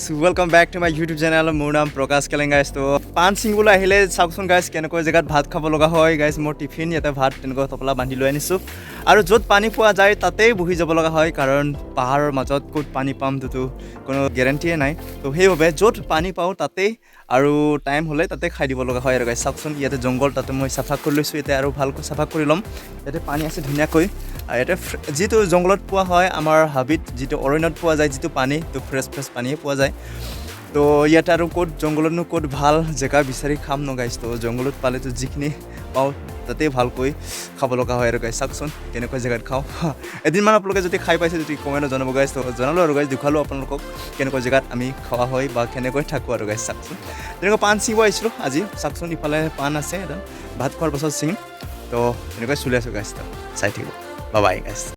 guys, welcome back to my YouTube channel. মোৰ নাম প্ৰকাশ কেলেং guys. তো পান চিংগুলা আহিলে চাওকচোন guys কেনেকৈ জেগাত ভাত খাব লগা হয় guys. মোৰ টিফিন ইয়াতে ভাত তেনেকৈ টপলা বান্ধি লৈ আনিছোঁ আৰু য'ত পানী পোৱা যায় তাতেই বহি যাব লগা হয় কাৰণ পাহাৰৰ মাজত ক'ত পানী পাম তো কোনো গেৰাণ্টিয়ে নাই তো সেইবাবে য'ত পানী পাওঁ তাতেই আৰু টাইম হ'লে তাতে খাই দিব লগা হয় আৰু guys চাওকচোন ইয়াতে জংগল তাতে মই চাফা কৰি লৈছোঁ এতিয়া আৰু ভালকৈ চাফা কৰি ল'ম ইয়াতে পানী আছে ধুনীয়াকৈ ইয়াতে যিটো জংগলত পোৱা হয় আমাৰ হাবিত যিটো অৰণ্যত পোৱা যায় যিটো পানী তো ফ্ৰেছ পানীয়ে পোৱা যায় তো ইয়াতে আৰু ক'ত জংগলতনো ক'ত ভাল জেগা বিচাৰি খাম ন গাইছ তো জংগলত পালেতো যিখিনি পাওঁ তাতে ভালকৈ খাব লগা হয় আৰু গাইছ চাওকচোন কেনেকৈ জেগাত খাওঁ এদিনমান আপোনালোকে যদি খাই পাইছে যদি কমেণ্টত জনাব গাইছ তো জনালোঁ আৰু গাইছ দেখুৱালোঁ আপোনালোকক কেনেকৈ জেগাত আমি খোৱা হয় বা কেনেকৈ থাকোঁ আৰু গাইছ চাওকচোন তেনেকৈ পাণ ছিঙিব আহিছিলোঁ আজি চাওকচোন ইফালে পাণ আছে এটা ভাত খোৱাৰ পাছত ছিঙিম তো এনেকৈ চলি আছোঁ গাইছ তো চাই থাকিব বাই বাই গাইছ